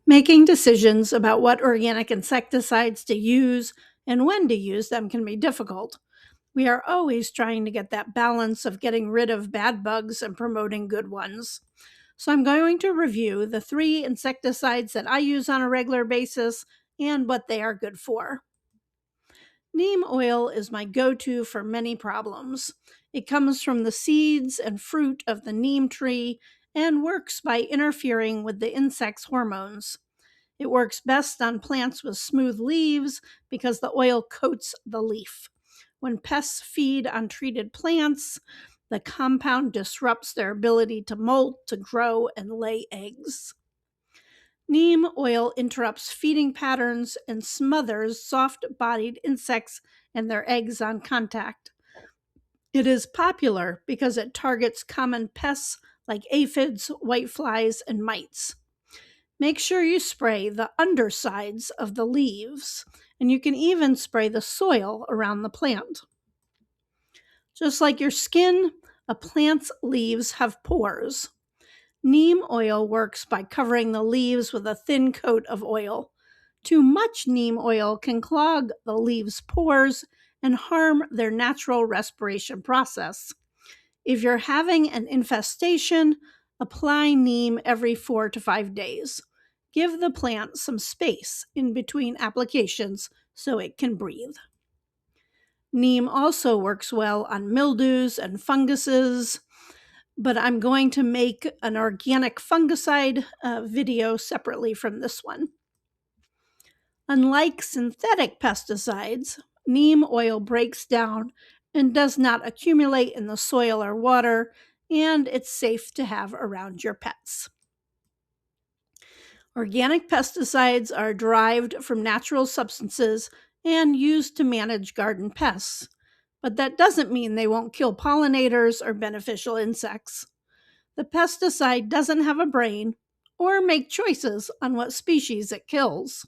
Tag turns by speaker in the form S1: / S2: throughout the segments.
S1: Making decisions about what organic insecticides to use and when to use them can be difficult. We are always trying to get that balance of getting rid of bad bugs and promoting good ones. So, I'm going to review the 3 insecticides that I use on a regular basis and what they are good for. Neem oil is my go to for many problems. It comes from the seeds and fruit of the neem tree and works by interfering with the insect's hormones. It works best on plants with smooth leaves because the oil coats the leaf. When pests feed on treated plants, the compound disrupts their ability to molt, to grow, and lay eggs. Neem oil interrupts feeding patterns and smothers soft bodied insects and their eggs on contact. It is popular because it targets common pests like aphids, whiteflies, and mites. Make sure you spray the undersides of the leaves, and you can even spray the soil around the plant. Just like your skin, a plant's leaves have pores. Neem oil works by covering the leaves with a thin coat of oil. Too much neem oil can clog the leaves' pores and harm their natural respiration process. If you're having an infestation, apply neem every 4 to 5 days. Give the plant some space in between applications so it can breathe. Neem also works well on mildews and funguses, but I'm going to make an organic fungicide video separately from this one. Unlike synthetic pesticides, neem oil breaks down and does not accumulate in the soil or water, and it's safe to have around your pets. Organic pesticides are derived from natural substances and used to manage garden pests, but that doesn't mean they won't kill pollinators or beneficial insects. The pesticide doesn't have a brain or make choices on what species it kills.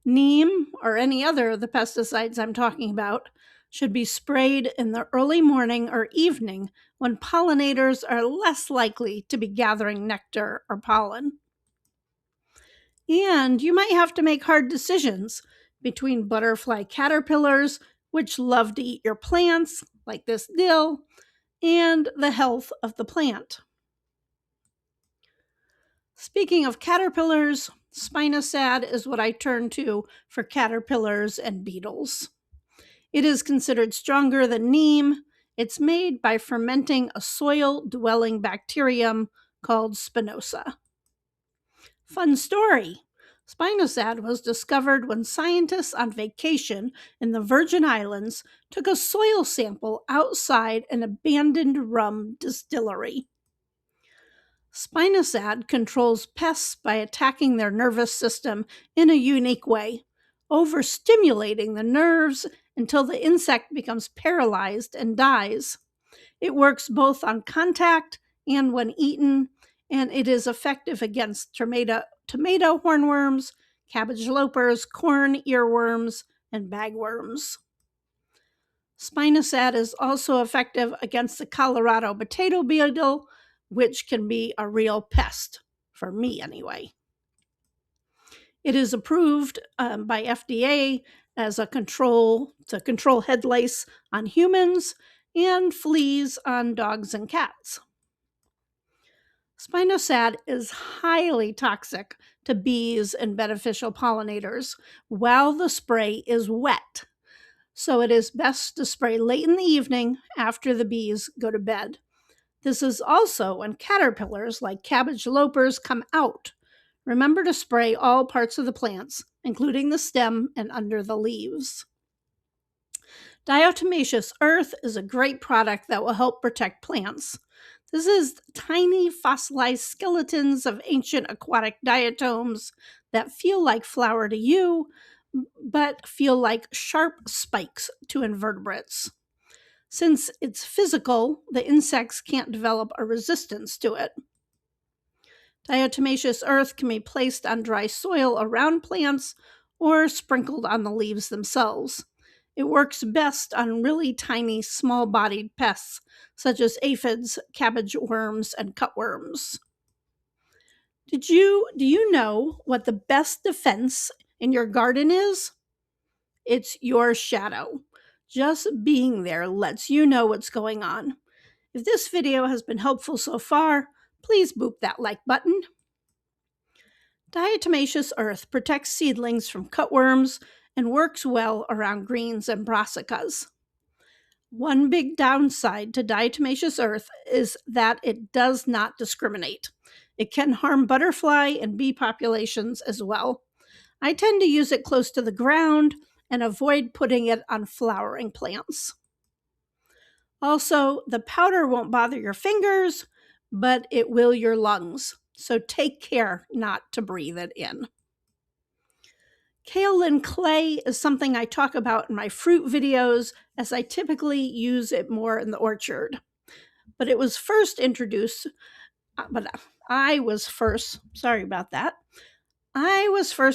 S1: Neem, or any other of the pesticides I'm talking about, should be sprayed in the early morning or evening when pollinators are less likely to be gathering nectar or pollen. And you might have to make hard decisions between butterfly caterpillars, which love to eat your plants, like this dill, and the health of the plant. Speaking of caterpillars, Spinosad is what I turn to for caterpillars and beetles. It is considered stronger than neem. It's made by fermenting a soil-dwelling bacterium called Spinosa. Fun story! Spinosad was discovered when scientists on vacation in the Virgin Islands took a soil sample outside an abandoned rum distillery. Spinosad controls pests by attacking their nervous system in a unique way, overstimulating the nerves until the insect becomes paralyzed and dies. It works both on contact and when eaten, and it is effective against tomato hornworms, cabbage lopers, corn earworms, and bagworms. Spinosad is also effective against the Colorado potato beetle, which can be a real pest, for me anyway. It is approved by FDA as a control to control head lice on humans and fleas on dogs and cats. Spinosad is highly toxic to bees and beneficial pollinators while the spray is wet. So it is best to spray late in the evening after the bees go to bed. This is also when caterpillars like cabbage lopers come out. Remember to spray all parts of the plants, including the stem and under the leaves. Diatomaceous Earth is a great product that will help protect plants. This is tiny fossilized skeletons of ancient aquatic diatoms that feel like flour to you, but feel like sharp spikes to invertebrates. Since it's physical, the insects can't develop a resistance to it. Diatomaceous earth can be placed on dry soil around plants or sprinkled on the leaves themselves. It works best on really tiny, small-bodied pests, such as aphids, cabbage worms, and cutworms. Do you know what the best defense in your garden is? It's your shadow. Just being there lets you know what's going on. If this video has been helpful so far, please boop that like button. Diatomaceous earth protects seedlings from cutworms and works well around greens and brassicas. One big downside to diatomaceous earth is that it does not discriminate. It can harm butterfly and bee populations as well. I tend to use it close to the ground and avoid putting it on flowering plants. Also, the powder won't bother your fingers, but it will your lungs. So take care not to breathe it in. Kaolin clay is something I talk about in my fruit videos, as I typically use it more in the orchard. But it was first introduced, I was first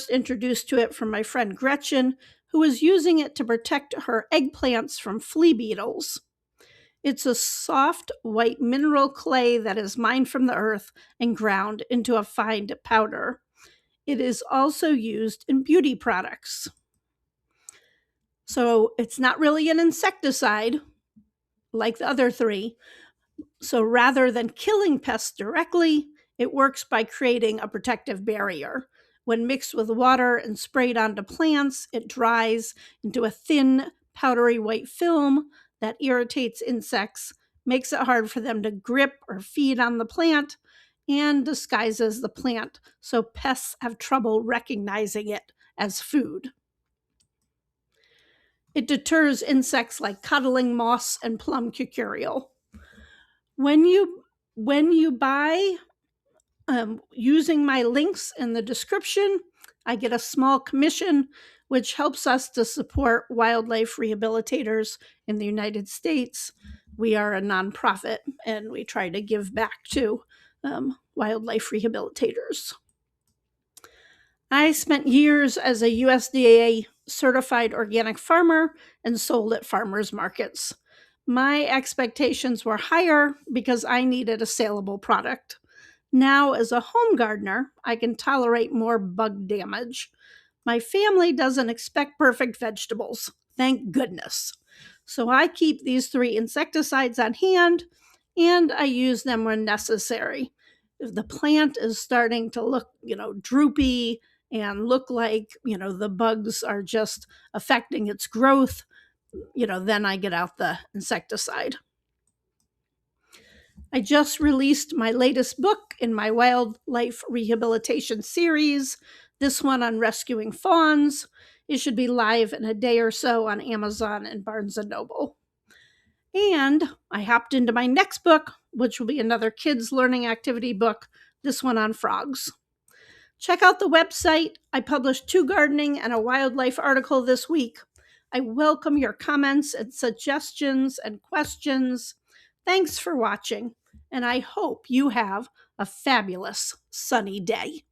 S1: introduced to it from my friend Gretchen, who was using it to protect her eggplants from flea beetles. It's a soft white mineral clay that is mined from the earth and ground into a fine powder. It is also used in beauty products. So it's not really an insecticide like the other three. So rather than killing pests directly, it works by creating a protective barrier. When mixed with water and sprayed onto plants, it dries into a thin, powdery white film that irritates insects, makes it hard for them to grip or feed on the plant, and disguises the plant so pests have trouble recognizing it as food. It deters insects like cuddling moths and plum cucurial. When you buy using my links in the description, I get a small commission, which helps us to support wildlife rehabilitators in the United States. We are a nonprofit, and we try to give back to wildlife rehabilitators. I spent years as a USDA certified organic farmer and sold at farmers markets. My expectations were higher because I needed a saleable product. Now, as a home gardener, I can tolerate more bug damage. My family doesn't expect perfect vegetables, thank goodness. So I keep these 3 insecticides on hand, and I use them when necessary. If the plant is starting to look, droopy and look like, the bugs are just affecting its growth, then I get out the insecticide. I just released my latest book in my wildlife rehabilitation series, this one on rescuing fawns. It should be live in a day or so on Amazon and Barnes & Noble. And I hopped into my next book, which will be another kids learning activity book, this one on frogs. Check out the website. I published 2 gardening and a wildlife article this week. I welcome your comments and suggestions and questions. Thanks for watching, and I hope you have a fabulous sunny day.